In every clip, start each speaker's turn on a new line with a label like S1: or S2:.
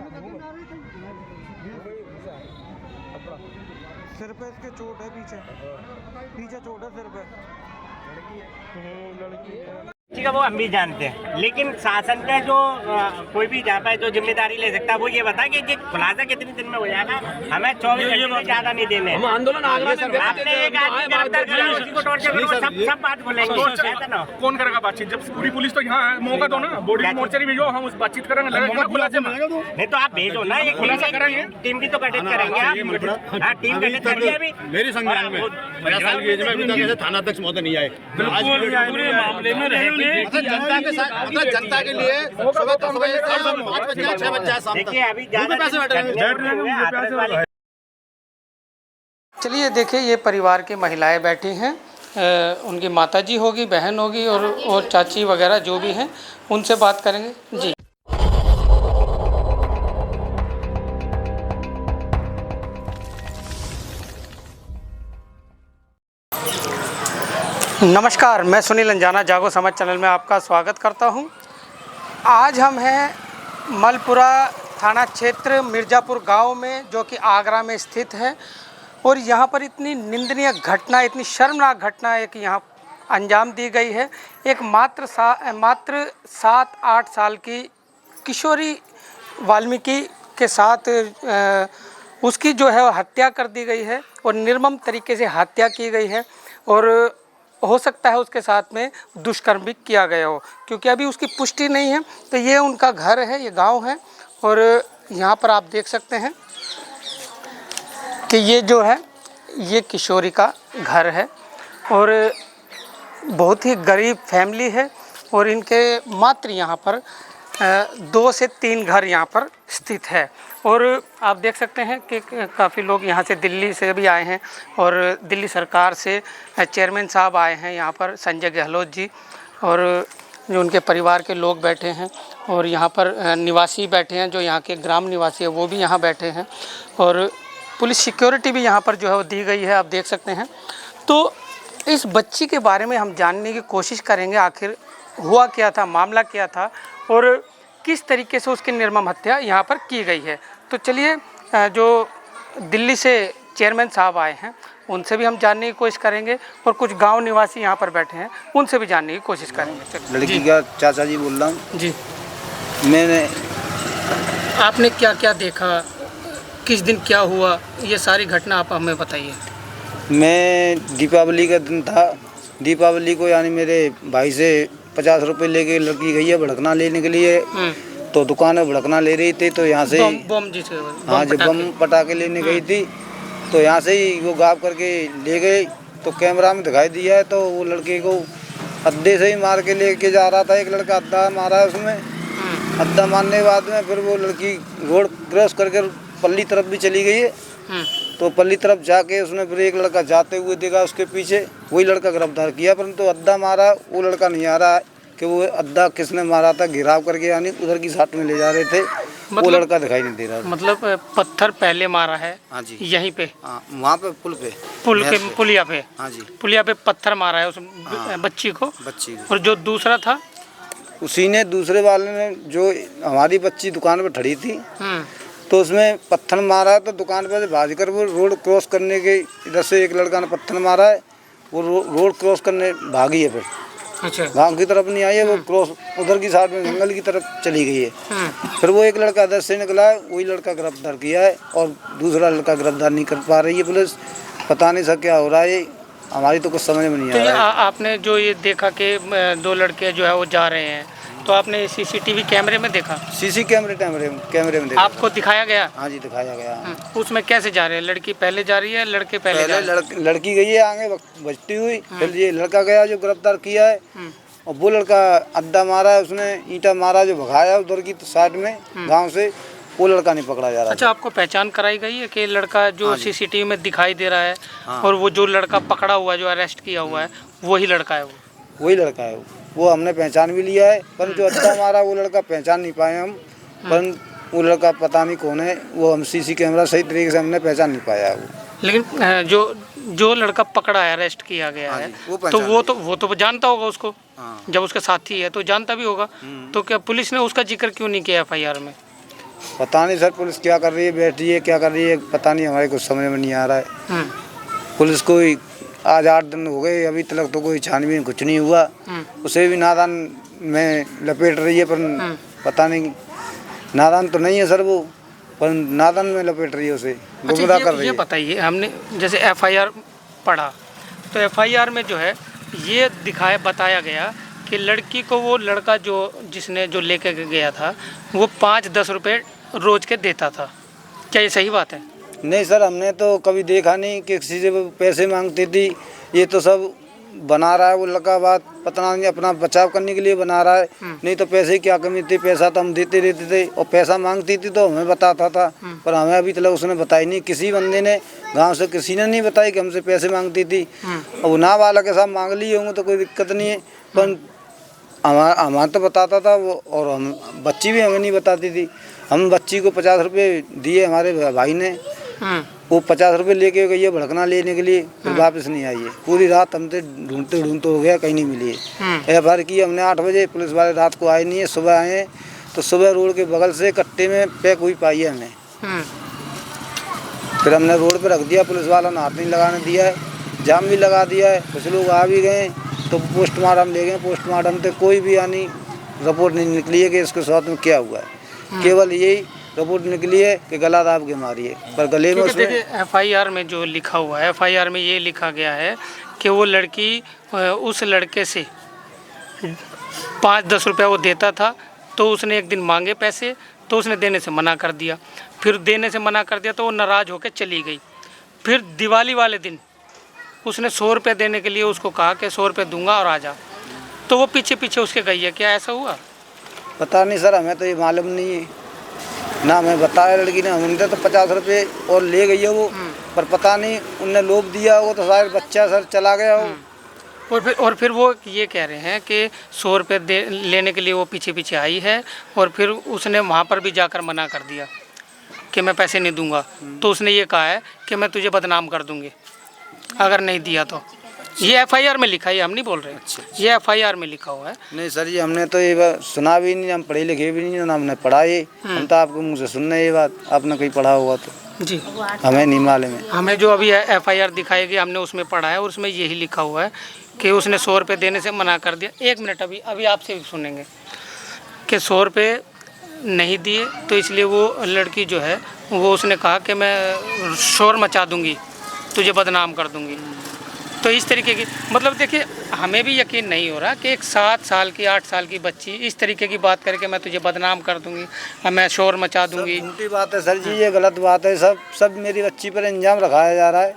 S1: सिर पे इसके चोट है, पीछे पीछे चोट है सिर पे। लड़की है
S2: का वो हम भी जानते हैं, लेकिन शासन का जो कोई भी जहाँ पर जो जिम्मेदारी ले सकता है वो ये बता कि खुलासा कितने दिन में हो जाएगा। हमें 24 घंटे से ज्यादा नहीं देने।
S3: हम आंदोलन
S2: आपने एक आदमी गिरफ्तार करा, उसी को टॉर्चर करो, सब बात बोलेंगे।
S4: कौन करेगा बातचीत जब पूरी पुलिस तो यहाँ है? मौका दो ना, बॉडी मोर्चरी भेजो, हम उस बातचीत करेंगे। लगेगा खुलासे में
S2: नहीं तो आप भेजो ना, ये
S4: खुलासा करेंगे।
S2: टीम भी तो गठित करेंगे आप। हाँ, टीम गठित करिए अभी।
S3: मेरी संज्ञान में 50 साल की एज में अभी तक ऐसे थाना अध्यक्ष महोदय नहीं आए।
S4: पूरे मामले में
S3: जनता के साथ, मतलब जनता के लिए सुबह 10 बजे से 5 बजे 6 बजे शाम तक
S2: देखिए अभी ज्यादा
S1: चलिए देखिए, ये परिवार की महिलाएं बैठी हैं, उनकी माताजी होगी, बहन होगी और चाची वगैरह जो भी हैं, उनसे बात करेंगे जी। नमस्कार, मैं सुनील अंजाना, जागो समाज चैनल में आपका स्वागत करता हूं। आज हम हैं मलपुरा थाना क्षेत्र मिर्ज़ापुर गांव में, जो कि आगरा में स्थित है। और यहां पर इतनी निंदनीय घटना, इतनी शर्मनाक घटना एक यहां अंजाम दी गई है। एक मात्र 7-8 साल की किशोरी वाल्मीकि के साथ उसकी जो है हत्या कर दी गई है और निर्मम तरीके से हत्या की गई है। और हो सकता है उसके साथ में दुष्कर्म भी किया गया हो, क्योंकि अभी उसकी पुष्टि नहीं है। तो ये उनका घर है, ये गांव है। और यहाँ पर आप देख सकते हैं कि ये जो है ये किशोरी का घर है और बहुत ही गरीब फैमिली है। और इनके मात्र यहाँ पर 2 से 3 घर यहाँ पर स्थित है। और आप देख सकते हैं कि काफ़ी लोग यहाँ से दिल्ली से भी आए हैं और दिल्ली सरकार से चेयरमैन साहब आए हैं यहाँ पर, संजय गहलोत जी, और जो उनके परिवार के लोग बैठे हैं। और यहाँ पर निवासी बैठे हैं, जो यहाँ के ग्राम निवासी है वो भी यहाँ बैठे हैं। और पुलिस सिक्योरिटी भी यहाँ पर जो है वो दी गई है, आप देख सकते हैं। तो इस बच्ची के बारे में हम जानने की कोशिश करेंगे, आखिर हुआ क्या था, मामला क्या था और किस तरीके से उसकी निर्मम हत्या यहाँ पर की गई है। तो चलिए, जो दिल्ली से चेयरमैन साहब आए हैं उनसे भी हम जानने की कोशिश करेंगे और कुछ गांव निवासी यहाँ पर बैठे हैं उनसे भी जानने की कोशिश करेंगे।
S5: लड़की का चाचा जी बोल रहा हूँ
S1: जी।
S5: मैंने
S1: आपने क्या क्या देखा, किस दिन क्या हुआ, ये सारी घटना आप हमें बताइए।
S5: मैं दीपावली का दिन था, दीपावली को यानी मेरे भाई से 50 रुपये लेके लड़की गई है भड़कना लेने के लिए। तो दुकान में भड़कना ले रही थी, तो यहाँ से
S1: बम जी से
S5: हाँ जो बम पटाखे लेने गई थी, तो यहाँ से ही वो गाप करके ले गए। तो कैमरा में दिखाई दिया है, तो वो लड़के को अड्डे से ही मार के लेके जा रहा था। एक लड़का अड्डा मारा है उसमें, अड्डा मारने के बाद में फिर वो लड़की रोड क्रॉस करके पल्ली तरफ भी चली गई है। तो पल्ली तरफ जाके उसने फिर एक लड़का जाते हुए देखा उसके पीछे, वही लड़का गिरफ्तार किया। परंतु अड्डा मारा वो लड़का नहीं आ रहा है कि वो अड्डा किसने मारा था। घिराव करके यानी उधर की साथ में ले जा रहे थे, वो लड़का दिखाई नहीं दे रहा।
S1: मतलब पत्थर पहले मारा है?
S5: हाँ जी,
S1: यहीं पे,
S5: हाँ वहाँ पे
S1: पुलिया पे।
S5: हाँ जी,
S1: पुलिया पे पत्थर मारा है उस बच्ची को। और जो दूसरा था,
S5: उसी ने, दूसरे वाले ने, जो हमारी बच्ची दुकान पे खड़ी थी, तो उसमें पत्थर मारा है। तो दुकान पे से भाग कर वो रोड क्रॉस करने के इधर से एक लड़का ने पत्थर मारा है, वो रोड क्रॉस करने भागी है। फिर
S1: अच्छा,
S5: गाँव की तरफ नहीं आई है, वो क्रॉस उधर की साइड में जंगल की तरफ चली गई है। फिर वो एक लड़का इधर से निकला है, वही लड़का गिरफ्तार किया है और दूसरा लड़का गिरफ्तार नहीं कर पा रही है पुलिस। पता नहीं सर क्या हो रहा है, हमारी तो कुछ समझ में नहीं आ रहा है।
S1: आपने जो ये देखा कि 2 लड़के जो है वो जा रहे हैं, तो आपने सीसीटीवी कैमरे में देखा?
S5: सीसी कैमरे में देखा।
S1: आपको दिखाया गया?
S5: हाँ जी, दिखाया गया।
S1: उसमें कैसे जा रहे हैं? लड़की पहले जा रही है, लड़के पहले जा रहे हैं?
S5: लड़की गई है आगे बचती हुई, फिर ये लड़का गया जो गिरफ्तार किया है। और वो लड़का अड्डा मारा है, उसने ईंटा मारा जो भगाया उधर की साइड में गांव से, वो लड़का नहीं पकड़ा जा रहा।
S1: अच्छा, आपको पहचान कराई गई है कि लड़का जो सीसीटीवी में दिखाई दे रहा है और वो जो लड़का पकड़ा हुआ है, जो अरेस्ट किया हुआ है, वही लड़का है?
S5: वही लड़का है वो हमने पहचान भी लिया है। पर जो अड्डा मारा वो लड़का पहचान नहीं पाए हम, पर वो लड़का पता नहीं कौन है, वो हम सीसी कैमरा सही तरीके से हमने पहचान नहीं पाया वो।
S1: लेकिन जो लड़का पकड़ा है, अरेस्ट किया गया है, तो वो तो जानता होगा उसको। जब उसका साथी है तो जानता भी होगा। तो क्या पुलिस ने उसका जिक्र क्यों नहीं किया FIR में?
S5: पता नहीं सर पुलिस क्या कर रही है, बैठी है क्या कर रही है, पता नहीं, हमारे कुछ समझ में नहीं आ रहा है। पुलिस को आज 8 दिन हो गए, अभी तक तो कोई छानबीन कुछ नहीं हुआ। उसे भी नादान में लपेट रही है, पर पता नहीं, नादान तो नहीं है सर वो, पर नादान में लपेट रही है, उसे गुमराह कर रही है।
S1: ये बताइए, हमने जैसे FIR पढ़ा तो FIR में जो है ये बताया गया कि लड़की को वो लड़का जिसने लेके गया था वो 5-10 रुपये रोज के देता था। क्या ये सही बात है?
S5: नहीं सर, हमने तो कभी देखा नहीं कि किसी से पैसे मांगती थी। ये तो सब बना रहा है वो लड़का, बात पता नहीं, अपना बचाव करने के लिए बना रहा है। नहीं तो पैसे की क्या कमी थी, पैसा तो हम देते रहते थे, और पैसा मांगती थी तो हमें बताता था, पर हमें अभी तक उसने बताई नहीं। किसी बंदे ने गांव से किसी ने नहीं बताई कि हमसे पैसे मांगती थी। अब नाबालग के साथ मांग लिए होंगे तो कोई दिक्कत नहीं है, पर हमारा तो बताता था वो, और हम बच्ची भी हमें नहीं बताती थी। हम बच्ची को 50 रुपये दिए हमारे भाई ने, वो 50 रुपये लेके गई है भड़कना लेने के लिए, फिर वापस नहीं आई है। पूरी रात हमसे ढूंढते ढूंढते हो गया, कहीं नहीं मिली है। FIR की हमने 8 बजे, पुलिस वाले रात को आए नहीं है, सुबह आए तो सुबह रोड के बगल से कट्टे में पैक हुई पाई है हमने। फिर हमने रोड पे रख दिया, पुलिस वालों ने हाथ नहीं लगाने दिया है, जाम भी लगा दिया है। कुछ लोग आ भी गए तो पोस्टमार्टम ले गए, पोस्टमार्टम से कोई भी यानी रिपोर्ट नहीं निकली है कि इसके साथ में क्या हुआ है। केवल यही रिपोर्ट निकली है कि गला दाब के मारी है, पर गले में उसमें
S1: FIR में जो लिखा हुआ है, FIR में ये लिखा गया है कि वो लड़की उस लड़के से 5-10 रुपया वो देता था, तो उसने एक दिन मांगे पैसे तो उसने देने से मना कर दिया, फिर देने से मना कर दिया तो वो नाराज़ होकर चली गई। फिर दिवाली वाले दिन उसने 100 रुपये देने के लिए उसको कहा कि 100 रुपये दूंगा और आ जा, तो वो पीछे पीछे उसके गई है। क्या ऐसा हुआ?
S5: पता नहीं सर, हमें तो ये मालूम नहीं है ना, हमें बताया लड़की ने, हमने तो 50 रुपये और ले गई है वो, पर पता नहीं उनने लोभ दिया हो तो शायद बच्चा सर चला गया हो।
S1: और फिर वो ये कह रहे हैं कि 100 रुपये लेने के लिए वो पीछे पीछे आई है, और फिर उसने वहाँ पर भी जाकर मना कर दिया कि मैं पैसे नहीं दूंगा। तो उसने ये कहा है कि मैं तुझे बदनाम कर दूंगी अगर नहीं दिया तो। ये FIR में लिखा है, हम नहीं बोल रहे। ये FIR में लिखा हुआ है।
S5: नहीं सर जी, हमने तो ये बात सुना भी नहीं, हम पढ़े लिखे भी नहीं, ना हमने पढ़ा ये, हम तो आपके मुँह से सुन रहे ये बात, आपने कहीं पढ़ा होगा तो
S1: जी,
S5: हमें नहीं मालूम है।
S1: हमें जो अभी FIR दिखाई गई हमने उसमें पढ़ा है, और उसमें यही लिखा हुआ है कि उसने 100 रुपये देने से मना कर दिया। 1 मिनट, अभी आपसे भी सुनेंगे कि 100 रुपये नहीं दिए तो इसलिए वो लड़की जो है वो उसने कहा कि मैं शोर मचा दूंगी, तुझे बदनाम कर दूंगी। तो इस तरीके की, मतलब देखिए, हमें भी यकीन नहीं हो रहा कि एक 7 साल की 8 साल की बच्ची इस तरीके की बात करके मैं तुझे बदनाम कर दूंगी, मैं शोर मचा दूंगी।
S5: झूठी बात है सर जी, ये गलत बात है। सब मेरी बच्ची पर इंजाम लगाया जा रहा है।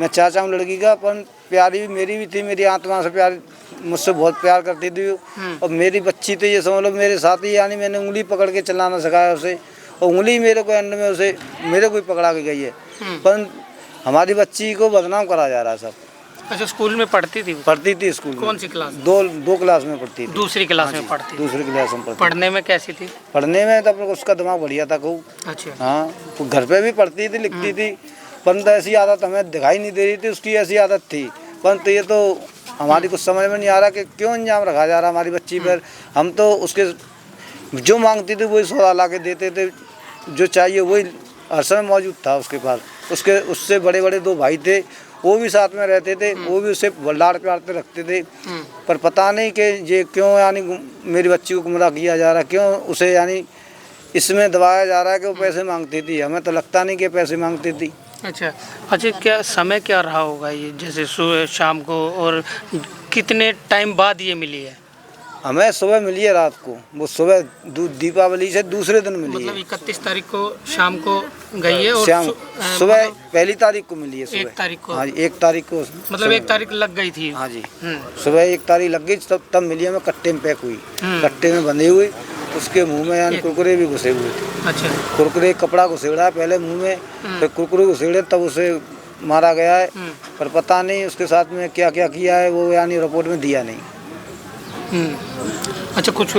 S5: मैं चाचा हूँ लड़की का, पर प्यारी भी मेरी भी थी, मेरी आत्मा से प्यार, मुझसे बहुत प्यार करती थी, और मेरी बच्ची तो ये समझ लो मेरे साथ ही, यानी मैंने उंगली पकड़ के चलाना सिखाया उसे, और उंगली मेरे को एंड में उसे मेरे को ही पकड़ा के गई है, पर हमारी बच्ची को बदनाम करा जा रहा है सब।
S1: अच्छा, स्कूल में पढ़ती थी?
S5: पढ़ती थी स्कूल में।
S1: कौन सी क्लास?
S5: दो क्लास में पढ़ती थी।
S1: दूसरी क्लास में पढ़ती?
S5: दूसरी क्लास में पढ़ती।
S1: पढ़ने में कैसी थी?
S5: पढ़ने में तो उसका दिमाग बढ़िया था खूब।
S1: अच्छा।
S5: हाँ, तो घर पे भी पढ़ती थी, लिखती थी, परंतु ऐसी आदत हमें दिखाई नहीं दे रही थी, उसकी ऐसी आदत थी। परंतु ये तो हमारी कुछ समझ में नहीं आ रहा कि क्यों इंजाम रखा जा रहा हमारी बच्ची पर। हम तो उसके जो मांगती थी वही सौदा ला के देते थे, जो चाहिए वही हर समय मौजूद था उसके पास। उससे बड़े बड़े 2 भाई थे, वो भी साथ में रहते थे, वो भी उससे लाड़ प्यार से रखते थे, पर पता नहीं कि ये क्यों यानी मेरी बच्ची को गुमराह किया जा रहा है, क्यों उसे यानी इसमें दबाया जा रहा है कि वो पैसे मांगती थी। हमें तो लगता नहीं कि पैसे मांगती थी।
S1: अच्छा, क्या समय क्या रहा होगा ये, जैसे सुबह शाम को, और कितने टाइम बाद ये मिली है?
S5: हमें सुबह मिली है रात को, वो सुबह दीपावली से दूसरे दिन मिली
S1: मतलब
S5: है।
S1: 31 तारीख को शाम को गई है, और
S5: शाम सुबह 1 तारीख को मिली है। सुबह
S1: 1 तारीख को?
S5: हाँ जी, 1 तारीख को,
S1: मतलब 1 तारीख लग गई थी?
S5: हाँ जी, सुबह 1 तारीख लग गई, तब मिली हमें। कट्टे में पैक हुई, कट्टे में बंधी हुई, उसके मुंह में यानी कुरकुरे भी घुसे हुए थे।
S1: अच्छा।
S5: कुरकुरे कपड़ा घुसेड़ा पहले मुंह में, फिर कुरकुरे घुसेड़े, तब उसे मारा गया है, पर पता नहीं उसके साथ में क्या क्या किया है वो यानी रिपोर्ट में दिया नहीं।
S1: अच्छा, कुछ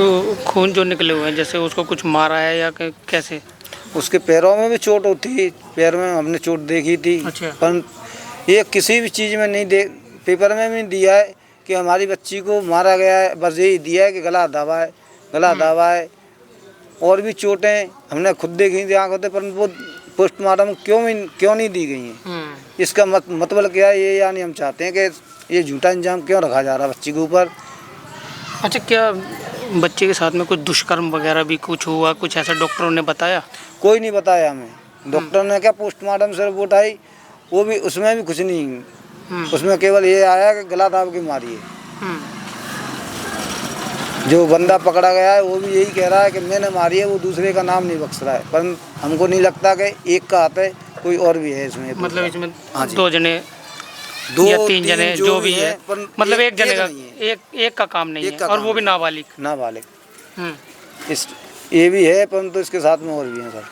S1: खून जो निकले हुए हैं, जैसे उसको कुछ मारा है या कैसे?
S5: उसके पैरों में भी चोट होती, पैर में हमने चोट देखी थी।
S1: अच्छा।
S5: पर ये किसी भी चीज़ में नहीं पेपर में भी दिया है कि हमारी बच्ची को मारा गया है, बस यही दिया है कि गला दबा है, और भी चोटें हमने खुद देखी थी आंखों से, पर वो पोस्टमार्टम क्यों नहीं दी गई हैं? इसका मतलब क्या है ये, यानी हम चाहते हैं कि ये झूठा इंजाम क्यों रखा जा रहा है बच्ची के ऊपर।
S1: अच्छा, क्या बच्चे के साथ में कुछ दुष्कर्म वगैरह भी कुछ हुआ, कुछ ऐसा डॉक्टरों ने बताया?
S5: कोई नहीं बताया हमें। डॉक्टर ने क्या पोस्टमार्टम से रिपोर्ट आई, वो भी उसमें भी कुछ नहीं, उसमें केवल ये आया कि गला दाब के मारी है। जो बंदा पकड़ा गया है वो भी यही कह रहा है कि मैंने मारी है, वो दूसरे का नाम नहीं बख्श रहा है, पर हमको नहीं लगता कि एक का हाथ है, कोई और भी है इसमें।
S1: मतलब इसमें
S5: हाँ जी,
S1: 2 जने या 3 जने जो भी है, मतलब एक जने का एक का काम नहीं है, और वो भी नाबालिग।
S5: इस ये भी है, परंतु इसके साथ में और भी हैं सर।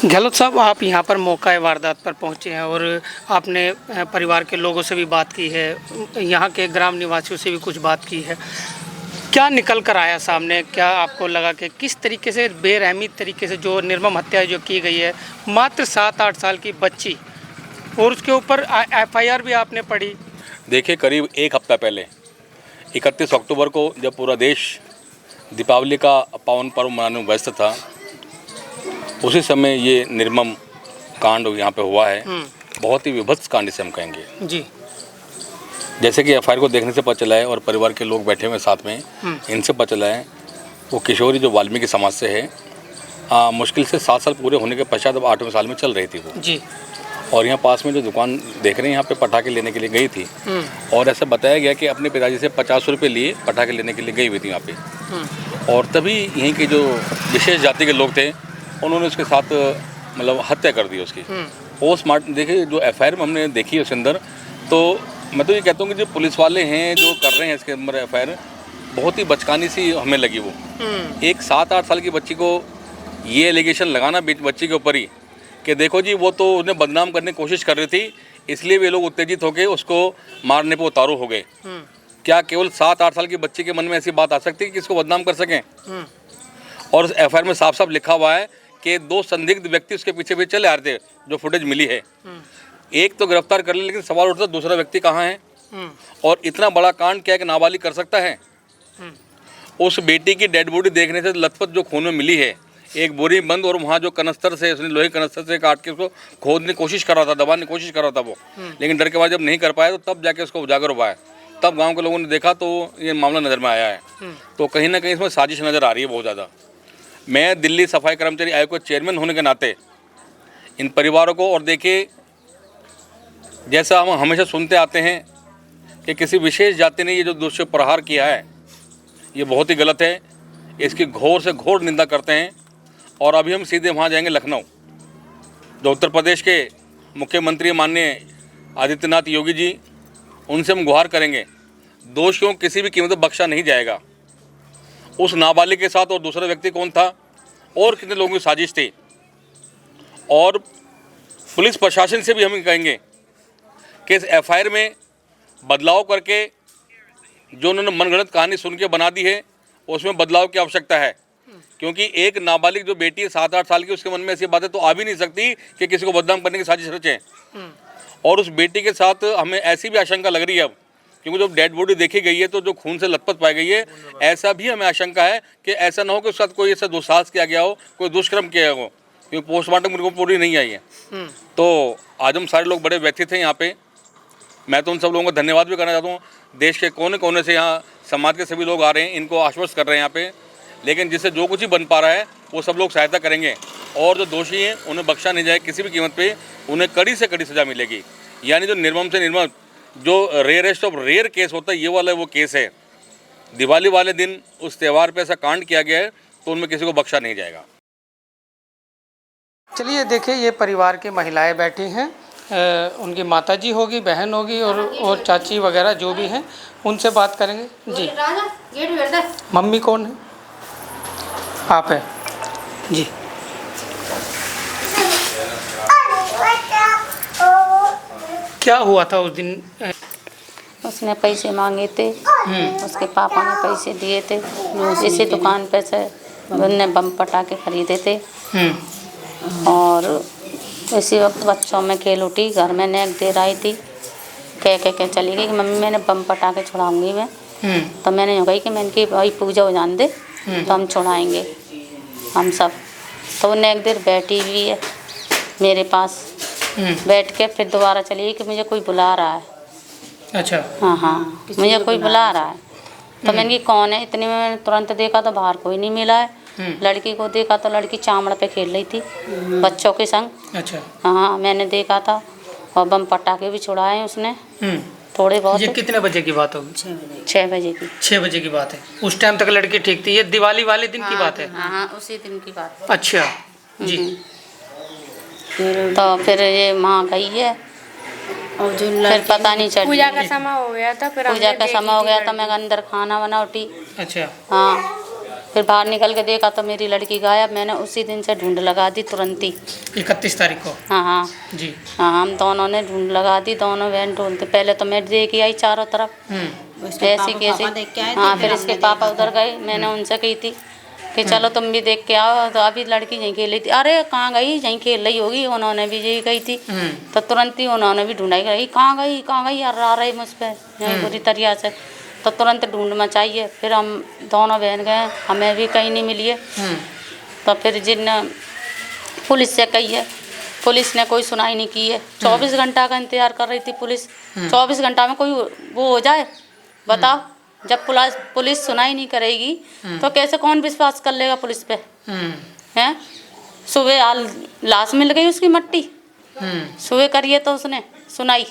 S1: गहलोत साहब, आप यहाँ पर मौका वारदात पर पहुँचे हैं और आपने परिवार के लोगों से भी बात की है, यहाँ के ग्राम निवासियों से भी कुछ बात की है। क्या निकल कर आया सामने? क्या आपको लगा कि किस तरीके से बेरहमी तरीके से जो निर्मम हत्या जो की गई है, मात्र 7-8 साल की बच्ची, और उसके ऊपर FIR भी आपने पढ़ी?
S6: देखिए, करीब 1 हफ्ता पहले 31 अक्टूबर को जब पूरा देश दीपावली का पावन पर्व मनाने में व्यस्त था, उसी समय ये निर्मम कांड यहाँ पे हुआ है। बहुत ही विभत्स कांड से हम कहेंगे जी। जैसे कि FIR को देखने से पता चला है और परिवार के लोग बैठे हुए साथ में, इनसे पता चला है वो किशोरी जो वाल्मीकि समाज से है, मुश्किल से 7 साल पूरे होने के पश्चात अब 8वें साल में चल रही थी वो जी। और यहाँ पास में जो दुकान देख रहे हैं, यहाँ पे पटाखे लेने के लिए गई थी, और ऐसा बताया गया कि अपने पिताजी से 50 रुपये लिए पटाखे लेने के लिए गई हुई थी यहाँ पे। और तभी यहीं के जो विशेष जाति के लोग थे, उन्होंने उसके साथ मतलब हत्या कर दी उसकी। पोस्टमार्टम देखिए, जो FIR में हमने देखी उसके अंदर, तो मैं तो ये कहता हूँ कि जो पुलिस वाले हैं जो कर रहे हैं इसके अंदर FIR, बहुत ही बचकानी सी हमें लगी वो। एक 7-8 साल की बच्ची को ये एलिगेशन लगाना बच्ची के ऊपर ही कि देखो जी वो तो उन्हें बदनाम करने की कोशिश कर रही थी, इसलिए वे लोग उत्तेजित होकर उसको मारने पर उतारू हो गए। क्या केवल 7-8 साल की बच्ची के मन में ऐसी बात आ सकती है कि इसको बदनाम कर सकें? और उस FIR में साफ साफ लिखा हुआ है कि 2 संदिग्ध व्यक्ति उसके पीछे चले आ रहे थे, जो फुटेज मिली है। एक तो गिरफ्तार कर लिया, लेकिन सवाल उठता दूसरा व्यक्ति कहाँ है? और इतना बड़ा कांड क्या एक नाबालिग कर सकता है? उस बेटी की डेड बॉडी देखने से लथपथ जो खून में मिली है, एक बोरी बंद, और वहाँ जो कनस्तर से उसने लोहे कनस्तर से काट के उसको खोदने की कोशिश कर रहा था, दबाने की कोशिश कर रहा था वो, लेकिन डर के बाद जब नहीं कर पाया तो तब जाके उसको उजागर हुआ है। तब गाँव के लोगों ने देखा तो ये मामला नज़र में आया है। तो कहीं ना कहीं इसमें साजिश नज़र आ रही है बहुत ज़्यादा। मैं दिल्ली सफाई कर्मचारी आयोग के चेयरमैन होने के नाते इन परिवारों को, और देखिए जैसा हम हमेशा सुनते आते हैं कि किसी विशेष जाति ने ये जो दुष्य प्रहार किया है, ये बहुत ही गलत है, इसकी घोर से घोर निंदा करते हैं। और अभी हम सीधे वहाँ जाएंगे लखनऊ, जो उत्तर प्रदेश के मुख्यमंत्री माननीय आदित्यनाथ योगी जी, उनसे हम गुहार करेंगे, दोषियों किसी भी कीमत पर बख्शा नहीं जाएगा। उस नाबालिग के साथ और दूसरा व्यक्ति कौन था और कितने लोगों की साजिश थी। और पुलिस प्रशासन से भी हम कहेंगे कि इस FIR में बदलाव करके जो उन्होंने मनगढ़ंत कहानी सुन के बना दी है, उसमें बदलाव की आवश्यकता है। क्योंकि एक नाबालिग जो बेटी है 7-8 साल की, उसके मन में ऐसी बातें तो आ भी नहीं सकती कि किसी को बदनाम करने की साजिश रचे। और उस बेटी के साथ हमें ऐसी भी आशंका लग रही है अब, क्योंकि जब डेड बॉडी देखी गई है तो जो खून से लथपथ पाई गई है, ऐसा भी हमें आशंका है कि ऐसा ना हो कि उसके साथ कोई ऐसा दुस्साहस किया गया हो, कोई दुष्कर्म किया हो, क्योंकि पोस्टमार्टम रिपोर्ट पूरी नहीं आई है। तो आज हम सारे लोग बड़े व्यथित हैं यहाँ पे। मैं तो उन सब लोगों को धन्यवाद भी करना चाहता हूँ। देश के कोने कोने से यहाँ समाज के सभी लोग आ रहे हैं, इनको आश्वस्त कर रहे हैं यहाँ पे। लेकिन जिससे जो कुछ ही बन पा रहा है वो सब लोग सहायता करेंगे, और जो दोषी हैं उन्हें बख्शा नहीं जाए किसी भी कीमत पे, उन्हें कड़ी से कड़ी सज़ा मिलेगी। यानी जो निर्मम से निर्मम, जो रेयरेस्ट ऑफ रेयर केस होता है, ये वाला वो केस है। दिवाली वाले दिन उस त्यौहार पे ऐसा कांड किया गया है तो उनमें किसी को बख्शा नहीं जाएगा।
S1: चलिए देखिए, ये परिवार की महिलाएं बैठी हैं, उनकी माताजी होगी, बहन होगी, और चाची वगैरह जो भी हैं, उनसे बात करेंगे जी। मम्मी कौन है? आप है जी। क्या हुआ था उस दिन?
S7: उसने पैसे मांगे थे, उसके पापा ने पैसे दिए थे, इसी दुकान पे से उन्होंने बम पटाखे खरीदे थे। और इसी वक्त बच्चों में खेल उठी, घर में नेक दे रही थी, कह चली गई कि मम्मी मैंने बम पटाखे छुड़ाऊंगी मैं। तो मैंने यूँ कही कि मैं इनकी भाई पूजा हो जान दे, तो हम छुड़ाएंगे हम सब। तो वो नेक देर बैठी हुई है मेरे पास, बैठ के फिर दोबारा चली गई कि मुझे कोई बुला रहा है।
S1: अच्छा।
S7: हाँ मुझे कोई बुला रहा है। तो मैंने कि कौन है, इतने में मैंने तुरंत देखा तो बाहर कोई नहीं मिला है। लड़की को देखा तो लड़की चामड़ पे खेल रही थी बच्चों के संग।
S1: अच्छा।
S7: हाँ मैंने देखा था, और बम पटाखे भी छुड़ाए उसने थोड़े बहुत।
S1: ये कितने बजे की बात होगी?
S7: 6 बजे की।
S1: 6 बजे की बात है। उस टाइम तक लड़की ठीक थी? ये दिवाली वाले दिन की बात है?
S7: हाँ उसी दिन की बात।
S1: अच्छा जी।
S7: तो फिर ये माँ गई है और जो फिर पता नहीं चल,
S8: पूजा का समय हो गया था, फिर
S7: पूजा का समय हो गया था, मैं अंदर खाना बना उठी।
S1: अच्छा।
S7: हाँ फिर बाहर निकल के देखा तो मेरी लड़की गायब। मैंने उसी दिन से ढूंढ लगा दी तुरंत ही।
S1: 31 तारीख को?
S7: हाँ
S1: जी।
S7: हाँ हम दोनों ने ढूंढ लगा दी, दोनों बहन ढूंढते। पहले तो मैं देखी आई चारों तरफ ऐसी कैसे। हाँ फिर इसके पापा उधर गए, मैंने उनसे कही थी कि चलो तुम भी देख के आओ। तो अभी लड़की यहीं खेल रही थी। अरे कहाँ गई, यहीं खेल रही होगी। उन्होंने भी यही कही थी। तो तुरंत ही उन्होंने भी ढूंढाई गई, कहाँ गई यार, आ रही मुझ पर यहीं बुरी तरीके से। तो तुरंत ढूंढ मचाइए। फिर हम दोनों बहन गए, हमें भी कहीं नहीं मिली है। तो फिर जिन पुलिस से कही है, पुलिस ने कोई सुनाई नहीं की है। 24 घंटा का इंतजार कर रही थी पुलिस। 24 घंटा में कोई वो हो जाए बताओ? जब पुलिस सुनाई नहीं करेगी तो कैसे कौन विश्वास कर लेगा पुलिस पे? हैं? सुबह लाश मिल गई उसकी मट्टी, सुबह करिए तो उसने सुनाई।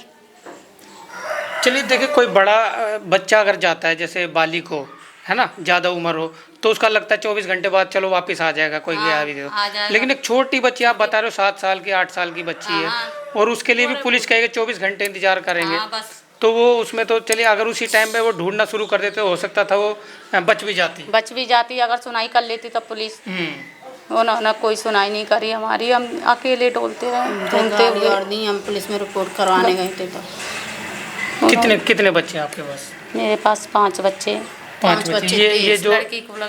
S1: चलिए देखिए, कोई बड़ा बच्चा अगर जाता है जैसे बालिग हो, है ना, ज़्यादा उम्र हो, तो उसका लगता है 24 घंटे बाद चलो वापस आ जाएगा, कोई गया भी तो। लेकिन एक छोटी बच्ची आप बता रहे हो 7 साल की 8 साल की बच्ची है, और उसके लिए भी पुलिस कहेगी 24 घंटे इंतजार करेंगे। तो वो उसमें तो चलिए अगर उसी टाइम पे वो ढूंढना शुरू कर देते हो सकता था वो बच भी जाती।
S7: अगर सुनाई कर लेती तो पुलिस। उन्होंने कोई सुनाई नहीं करी हमारी। हम अकेले ढूंढते रहे, ढूंढते हुए
S8: हम पुलिस में रिपोर्ट करवाने गए थे। तो
S1: कितने बच्चे हैं आपके पास?
S7: मेरे पास 5 बच्चे।
S1: 5 बच्चे। ये जो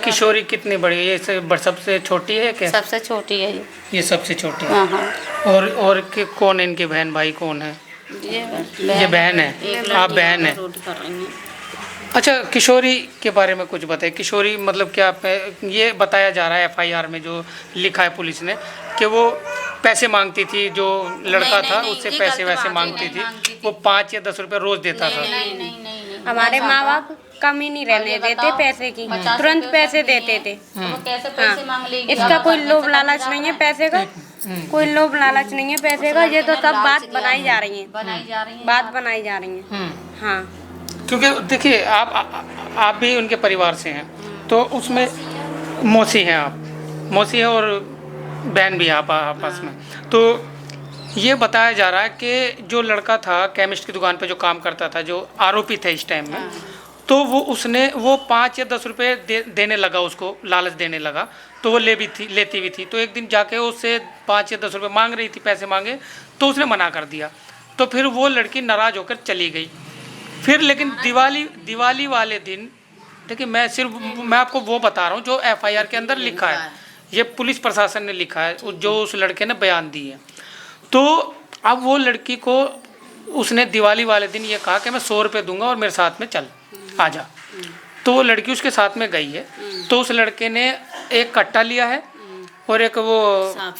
S1: किशोरी कितनी बड़ी है? ये सबसे छोटी है क्या?
S7: सबसे छोटी है
S1: ये सबसे छोटी है।
S7: हाँ।
S1: और कौन है इनके बहन भाई कौन है? ये बहन है, आप बहन है। अच्छा, किशोरी के बारे में कुछ बताइए। किशोरी मतलब क्या ये बताया जा रहा है FIR में जो लिखा है पुलिस ने कि वो पैसे मांगती थी, जो लड़का था उससे पैसे वैसे मांगती थी। वो 5 या 10 रुपए रोज देता था।
S8: हमारे माँ बाप कमी नहीं रहने देते पैसे की, तुरंत पैसे देते थे। हाँ। इसका कोई लोभ लालच नहीं है पैसे का, कोई लोभ लालच नहीं है पैसे का। ये तो सब बात बनाई जा रही है, बात बनाई जा रही है। हाँ
S1: क्योंकि देखिए आप भी उनके परिवार से हैं, तो उसमें मौसी हैं, आप मौसी है और बहन भी है आप आपस में। तो ये बताया जा रहा है कि जो लड़का था केमिस्ट की दुकान पे जो काम करता था, जो आरोपी थे इस टाइम में, तो वो 5 या 10 रुपये देने लगा, उसको लालच देने लगा, तो वो लेती भी थी। तो एक दिन जाके उससे 5 या 10 रुपये मांग रही थी, पैसे मांगे, तो उसने मना कर दिया। तो फिर वो लड़की नाराज़ होकर चली गई। फिर लेकिन दिवाली वाले दिन, देखिए मैं आपको वो बता रहा हूँ जो FIR के अंदर लिखा है, ये पुलिस प्रशासन ने लिखा है, जो उस लड़के ने बयान दी है। तो अब वो लड़की को उसने दिवाली वाले दिन ये कहा कि मैं 100 रुपये दूंगा और मेरे साथ में चल आ जा। तो वो लड़की उसके साथ में गई है। तो उस लड़के ने एक कट्टा लिया है और एक वो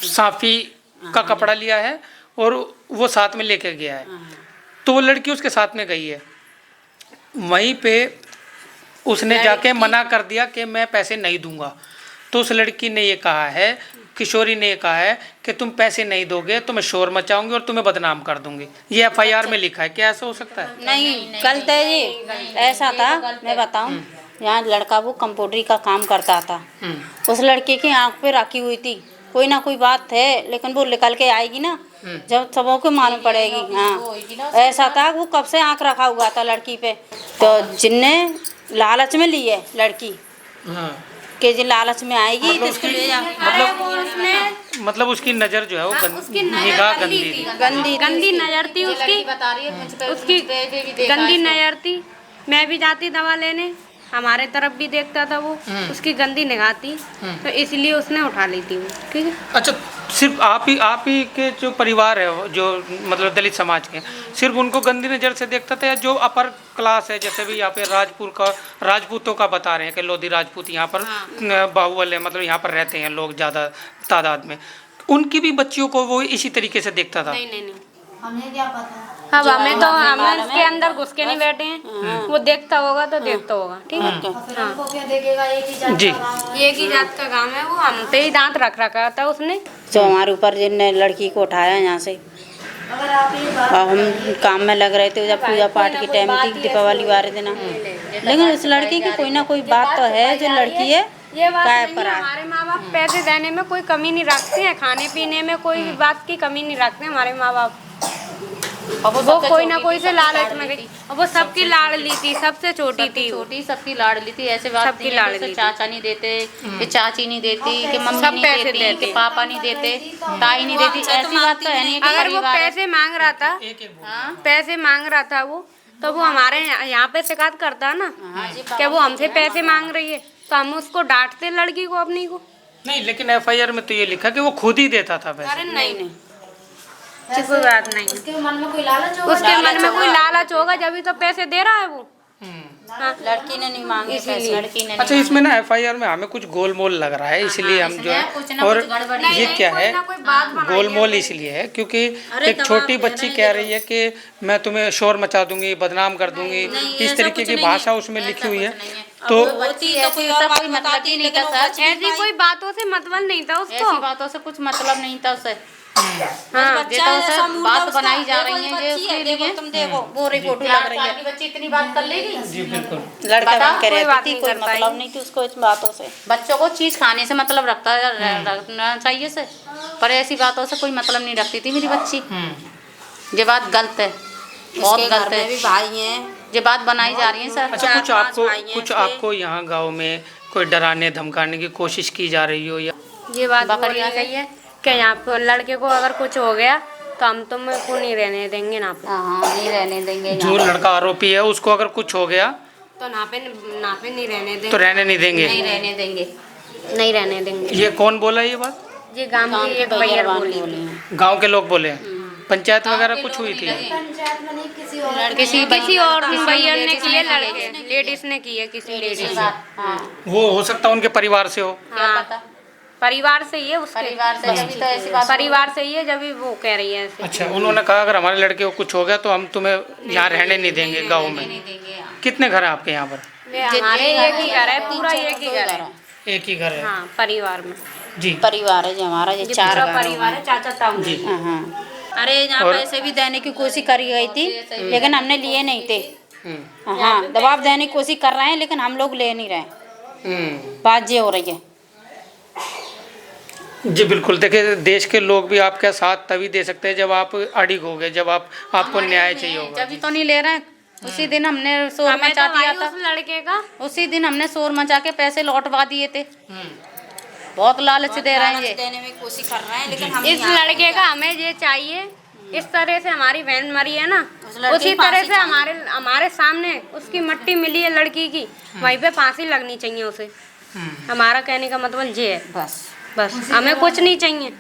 S1: साफी का कपड़ा लिया है और वो साथ में लेके गया है। तो वो लड़की उसके साथ में गई है। वहीं पे उसने जाके मना कर दिया कि मैं पैसे नहीं दूंगा। तो उस लड़की ने ये कहा है, किशोरी ने ये कहा है कि तुम पैसे नहीं दोगे तो मैं शोर मचाऊंगी और तुम्हें बदनाम कर दूंगी। ये FIR में लिखा है। क्या ऐसा हो सकता है?
S7: नहीं, गलत है जी। ऐसा था, मैं बताऊं, यहाँ लड़का वो कंप्यूटरी का काम करता था। उस लड़के की आंख पे रखी हुई थी, कोई ना कोई बात है, लेकिन वो निकल के आएगी ना जब सबों को मालूम पड़ेगी। हाँ, ऐसा था, वो कब से आंख रखा हुआ था लड़की पे। तो जिनने लालच में ली है लड़की के, जी लालच में आएगी तो इसको ले जा।
S1: मतलब उसकी नज़र जो है वो निगाह
S8: गंदी नजर थी उसकी गंदी नजर थी। मैं भी जाती दवा लेने, हमारे तरफ भी देखता था वो, उसकी गंदी निगाह थी, तो इसलिए उसने उठा ली थी वो। ठीक है।
S1: अच्छा, सिर्फ आप ही के जो परिवार है वो, जो मतलब दलित समाज के, सिर्फ उनको गंदी नज़र से देखता था, या जो अपर क्लास है, जैसे भी यहाँ पे राजपूतों का बता रहे हैं कि लोधी राजपूत यहाँ पर बाहुबल है, मतलब यहाँ पर रहते हैं लोग ज़्यादा तादाद में, उनकी भी बच्चियों को वो इसी तरीके से देखता था?
S8: नहीं, हमें क्या पता। अब हमें उसके अंदर घुस के नहीं बैठे हैं, वो देखता होगा तो देखता होगा। ठीक है।
S1: जी,
S8: एक ही जात का काम है, वो हम पे ही दांत रख रखा था उसने।
S9: जो हमारे ऊपर जिनने लड़की को उठाया यहाँ से, और हम काम में लग रहे थे जब पूजा पाठ की टाइम थी, दीपावली वाले दिन, लेकिन उस लड़की की कोई ना कोई बात तो है, जो लड़की है
S8: ये बात नहीं है, हमारे माँ बाप पैसे देने में कोई कमी नहीं रखते हैं, खाने पीने में कोई भी बात की कमी नहीं रखते हैं हमारे माँ बाप। वो कोई ना कोई से लालच में गई, और वो सबकी लाडली थी, सबसे छोटी थी,
S7: सबकी लाडली थी। ऐसे बात
S8: सबकी
S7: नहीं
S8: लाडली
S7: है
S8: थी।
S7: चाचा नहीं देते, कि चाची नहीं देती, कि मम्मी
S8: सब
S7: नहीं
S8: पैसे
S7: देती,
S8: देते।
S7: कि पापा नहीं देते, ताई नहीं देती, ऐसी बात तो है नहीं कि
S8: अगर वो
S7: परिवार है।
S8: पैसे मांग रहा था, पैसे मांग रहा था वो, तो वो हमारे यहाँ पे शिकायत करता है ना, क्या वो हमसे पैसे मांग रही है, तो हम उसको डांटते लड़की को अपनी को।
S1: नहीं, लेकिन FIR में तो ये लिखा कि वो खुद ही देता था पैसे।
S8: अरे नहीं, कोई बात नहीं, उसके मन में कोई लालच होगा, जब भी तो पैसे दे रहा है वो। हाँ।
S7: लड़की ने नहीं मांगे पैसे, लड़की ने
S1: अच्छा, इसमें ना FIR में हमें कुछ गोलमोल लग रहा है, इसलिए हम जो है, और ये क्या है गोलमोल इसलिए है क्योंकि एक छोटी बच्ची कह रही है कि मैं तुम्हें शोर मचा दूंगी, बदनाम कर दूंगी, इस तरीके की भाषा उसमें लिखी हुई है। तो
S7: कोई मतलब ही नहीं था सर,
S8: ऐसी कोई बातों से मतलब नहीं था उसको,
S7: ऐसी बातों से कुछ मतलब नहीं था उसे।
S8: हाँ,
S7: बात बनाई जा रही है जो उसके लिए, तुम देखो वो फोटो लग रही है, बच्ची इतनी बात कर लेगी।
S1: जी बिल्कुल,
S9: लड़का बन के
S8: कोई बात
S9: रहती थी,
S8: नहीं
S9: कोई
S8: कर पाई।
S9: मतलब नहीं थी उसको इस बातों से।
S7: बच्चों को चीज खाने से मतलब रखना चाहिए से, पर ऐसी बातों से कोई मतलब नहीं रखती थी मेरी बच्ची। ये बात गलत है, बहुत गलत है।
S9: भी भाई हैं,
S7: ये बात बनाई जा रही है सर।
S1: अच्छा, कुछ आपको यहाँ गाँव में कोई डराने धमकाने की कोशिश की जा रही हो, या
S8: ये बात बोली गई है कि यहाँ पे लड़के को अगर कुछ हो गया तो हम को नहीं रहने देंगे ना पे।
S7: हाँ, नहीं रहने देंगे।
S1: जो लड़का आरोपी है उसको अगर कुछ हो गया
S8: तो ना पे नहीं रहने देंगे,
S1: तो रहने नहीं देंगे,
S7: नहीं रहने देंगे,
S8: नहीं रहने देंगे।
S1: ये कौन बोला ये बात?
S8: ये गांव की एक भैया बोली,
S1: गांव के लोग बोले हैं। पंचायत वगैरह कुछ हुई थी?
S8: किसी और भैया ने किए, लड़के लेडीज ने की है, किसी लेडीज।
S1: वो हो सकता है उनके परिवार से हो।
S8: हाँ, परिवार से ही है उसके,
S7: परिवार से जब तो ऐसी बात
S8: परिवार से ही है, जब भी वो कह रही है ऐसे।
S1: अच्छा, उन्होंने कहा अगर हमारे लड़के को कुछ हो गया तो हम तुम्हें यहाँ रहने नहीं देंगे गाँव में। कितने घर है आपके यहाँ पर?
S8: हमारे एक ही घर है, पूरा एक ही घर है,
S1: एक ही घर है।
S8: हाँ, परिवार में
S1: जी,
S9: परिवार है जो हमारा, ये चार घर
S8: परिवार है, चाचा ताऊ
S1: जी।
S9: हाँ। अरे यहाँ पैसे भी देने की कोशिश करी गई थी, लेकिन हमने लिए नहीं थे। हाँ, दबाव देने की कोशिश कर रहे हैं, लेकिन हम लोग ले नहीं रहे। बात ये हो रही है।
S1: जी बिल्कुल, देखिए देश के लोग भी आपके साथ तभी दे सकते हैं जब आप अड़िग हो गए, जब आपको न्याय चाहिए होगा।
S7: जब तो नहीं ले रहे हैं, उसी दिन हमने शोर मचा दिया था,
S8: उस लड़के का,
S7: उसी दिन हमने शोर मचा के पैसे लौटवा दिए थे। बहुत लालच दे रहे हैं ये,
S9: देने में कोशिश कर रहे हैं, लेकिन हम
S8: इस लड़के का हमें ये चाहिए। इस तरह से हमारी बहन मरी है ना, उसी तरह से हमारे सामने उसकी मट्टी मिली है लड़की की, वहीं पे फांसी लगनी चाहिए उसे। हमारा कहने का मतलब ये है, बस हमें कुछ नहीं चाहिए,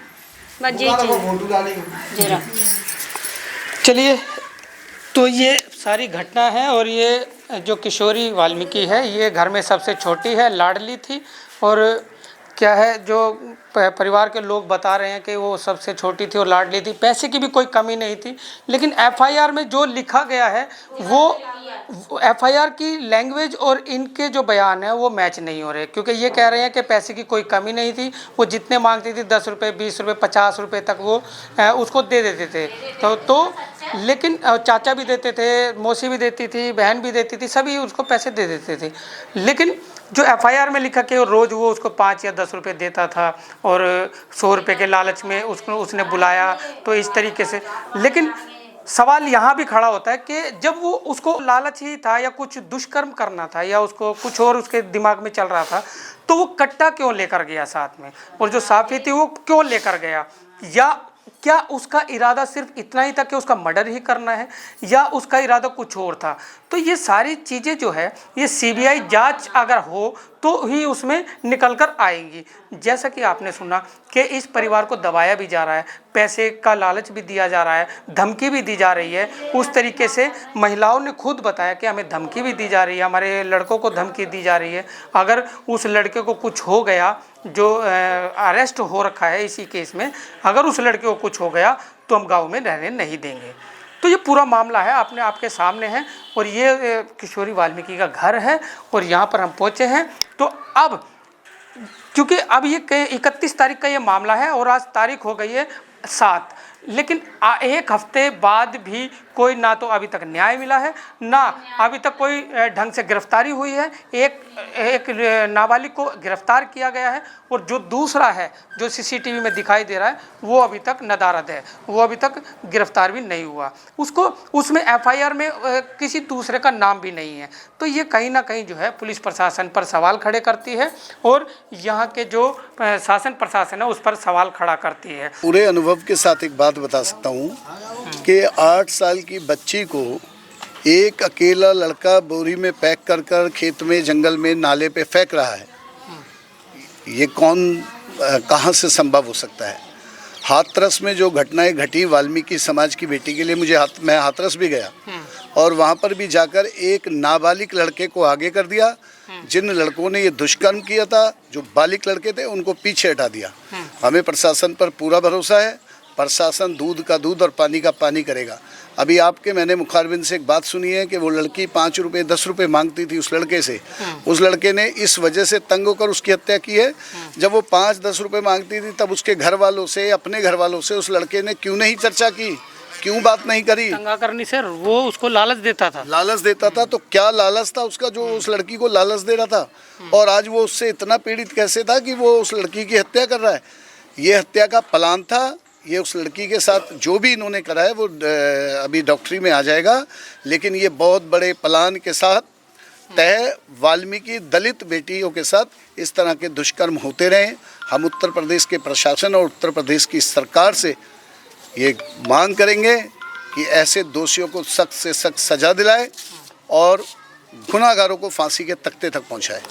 S8: बस ये चाहिए।
S1: चलिए, तो ये सारी घटना है, और ये जो किशोरी वाल्मीकि है ये घर में सबसे छोटी है, लाडली थी, और क्या है जो परिवार के लोग बता रहे हैं कि वो सबसे छोटी थी और लाडली थी, पैसे की भी कोई कमी नहीं थी। लेकिन FIR में जो लिखा गया है वो FIR की लैंग्वेज और इनके जो बयान है वो मैच नहीं हो रहे, क्योंकि ये कह रहे हैं कि पैसे की कोई कमी नहीं थी, वो जितने मांगती थी 10 रुपये 20 रुपये 50 रुपये तक वो उसको दे देते थे। तो लेकिन चाचा भी देते थे, मौसी भी देती थी, बहन भी देती थी, सभी उसको पैसे दे देते थे। लेकिन जो FIR में लिखा कि रोज़ वो उसको 5 या 10 रुपये देता था और 100 रुपये के लालच में उसने बुलाया, तो इस तरीके से। लेकिन सवाल यहाँ भी खड़ा होता है कि जब वो उसको लालच ही था या कुछ दुष्कर्म करना था या उसको कुछ और उसके दिमाग में चल रहा था, तो वो कट्टा क्यों लेकर गया साथ में, और जो साफी थी वो क्यों लेकर गया, या क्या उसका इरादा सिर्फ इतना ही था कि उसका मर्डर ही करना है या उसका इरादा कुछ और था। तो ये सारी चीज़ें जो है ये सीबीआई जांच अगर हो तो ही उसमें निकल कर आएंगी। जैसा कि आपने सुना कि इस परिवार को दबाया भी जा रहा है, पैसे का लालच भी दिया जा रहा है, धमकी भी दी जा रही है। उस तरीके से महिलाओं ने खुद बताया कि हमें धमकी भी दी जा रही है, हमारे लड़कों को धमकी दी जा रही है, अगर उस लड़के को कुछ हो गया जो अरेस्ट हो रखा है इसी केस में, अगर उस लड़के को कुछ हो गया तो हम गाँव में रहने नहीं देंगे। तो ये पूरा मामला है अपने आपके सामने है और ये किशोरी वाल्मीकि का घर है और यहाँ पर हम पहुँचे हैं। तो अब क्योंकि अब ये 31 तारीख का ये मामला है और आज तारीख हो गई है 7, लेकिन एक हफ्ते बाद भी कोई ना तो अभी तक न्याय मिला है ना अभी तक कोई ढंग से गिरफ्तारी हुई है। एक नाबालिग को गिरफ्तार किया गया है और जो दूसरा है जो सीसीटीवी में दिखाई दे रहा है वो अभी तक नदारद है, वो अभी तक गिरफ्तार भी नहीं हुआ। उसको उसमें एफआईआर में किसी दूसरे का नाम भी नहीं है। तो ये कहीं ना कहीं जो है पुलिस प्रशासन पर सवाल खड़े करती है और यहाँ के जो शासन प्रशासन है उस पर सवाल खड़ा करती है।
S10: पूरे अनुभव के साथ एक बात बता सकता हूँ कि 8 साल की बच्ची को एक अकेला लड़का बोरी में पैक कर कर खेत में जंगल में नाले पे फेंक रहा है। ये कौन कहाँ से संभव हो सकता है। हाथरस में जो घटनाएं घटी वाल्मीकि समाज की बेटी के लिए मैं हाथरस भी गया और वहाँ पर भी जाकर एक नाबालिग लड़के को आगे कर दिया। जिन लड़कों ने ये दुष्कर्म किया था जो बालिग लड़के थे उनको पीछे हटा दिया। हमें प्रशासन पर पूरा भरोसा है, प्रशासन दूध का दूध और पानी का पानी करेगा। अभी आपके मैंने मुखारबिंद से एक बात सुनी है कि वो लड़की 5 रुपये 10 रुपये मांगती थी उस लड़के से। उस लड़के ने इस वजह से तंग होकर उसकी हत्या की है। जब वो 5-10 रुपये मांगती थी तब उसके घर वालों से, अपने घर वालों से उस लड़के ने क्यों नहीं चर्चा की, क्यों बात नहीं करी।
S1: दंगा करनी सर, वो उसको लालच देता था।
S10: लालच देता था तो क्या लालच था उसका जो उस लड़की को लालच दे रहा था, और आज वो उससे इतना पीड़ित कैसे था कि वो उस लड़की की हत्या कर रहा है। ये हत्या का प्लान था। ये उस लड़की के साथ जो भी इन्होंने करा है वो अभी डॉक्टरी में आ जाएगा, लेकिन ये बहुत बड़े प्लान के साथ तय वाल्मीकि दलित बेटियों के साथ इस तरह के दुष्कर्म होते रहे। हम उत्तर प्रदेश के प्रशासन और उत्तर प्रदेश की सरकार से ये मांग करेंगे कि ऐसे दोषियों को सख्त से सख्त सजा दिलाए और गुनाहगारों को फांसी के तख्ते तक पहुंचाए।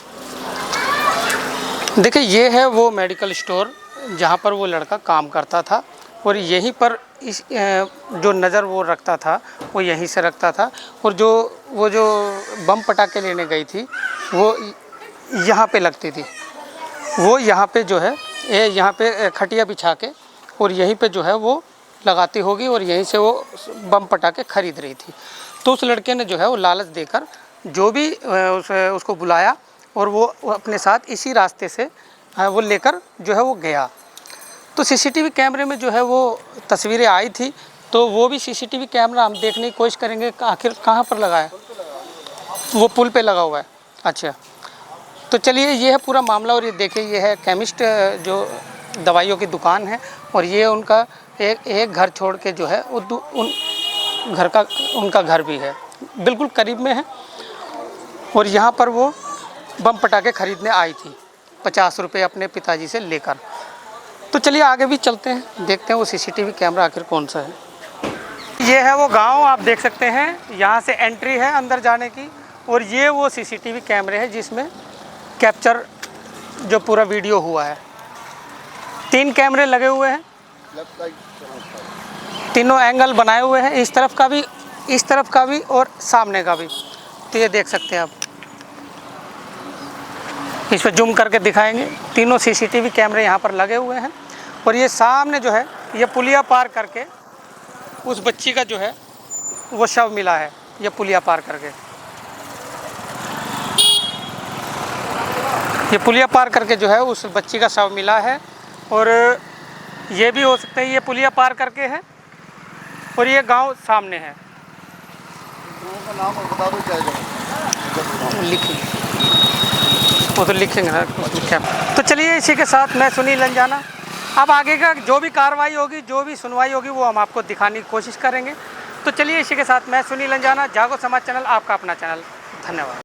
S1: देखिए ये है वो मेडिकल स्टोर जहाँ पर वो लड़का काम करता था और यहीं पर इस जो नज़र वो रखता था वो यहीं से रखता था। और वो जो बम पटाखे लेने गई थी वो यहाँ पे लगती थी, वो यहाँ पे जो है यहाँ पे खटिया बिछा के और यहीं पे जो है वो लगाती होगी और यहीं से वो बम पटाखे खरीद रही थी। तो उस लड़के ने जो है वो लालच देकर जो भी उसको बुलाया और वो अपने साथ इसी रास्ते से वो लेकर जो है वो गया। तो सीसीटीवी कैमरे में जो है वो तस्वीरें आई थी, तो वो भी सीसीटीवी कैमरा हम देखने की कोशिश करेंगे आखिर कहाँ पर लगा है। वो पुल पे लगा हुआ है। अच्छा, तो चलिए ये है पूरा मामला। और ये देखिए ये है केमिस्ट जो दवाइयों की दुकान है और ये उनका एक घर छोड़ के जो है उन घर का उनका घर भी है, बिल्कुल करीब में है। और यहाँ पर वो बम पटाखे खरीदने आई थी 50 रुपये अपने पिताजी से लेकर। तो चलिए आगे भी चलते हैं, देखते हैं वो सीसीटीवी कैमरा आखिर कौन सा है। ये है वो गांव, आप देख सकते हैं यहाँ से एंट्री है अंदर जाने की और ये वो सीसीटीवी कैमरे है जिसमें कैप्चर जो पूरा वीडियो हुआ है। 3 कैमरे लगे हुए हैं, तीनों एंगल बनाए हुए हैं, इस तरफ का भी और सामने का भी। तो ये देख सकते हैं आप, इस पर जूम करके दिखाएंगे। तीनों सीसीटीवी कैमरे यहाँ पर लगे हुए हैं और ये सामने जो है ये पुलिया पार करके उस बच्ची का जो है वो शव मिला है। ये पुलिया पार करके, ये पुलिया पार करके जो है उस बच्ची का शव मिला है। और ये भी हो सकता है ये पुलिया पार करके है और ये गांव सामने है।
S10: गाँव का नाम बता दो क्या
S1: लिखिए, वो तो लिखेंगे ना क्या। तो चलिए इसी के साथ मैं सुनील अंजाना, अब आगे का जो भी कार्रवाई होगी, जो भी सुनवाई होगी वो हम आपको दिखाने की कोशिश करेंगे। तो चलिए इसी के साथ मैं सुनील अंजाना, जागो समाज चैनल आपका अपना चैनल। धन्यवाद।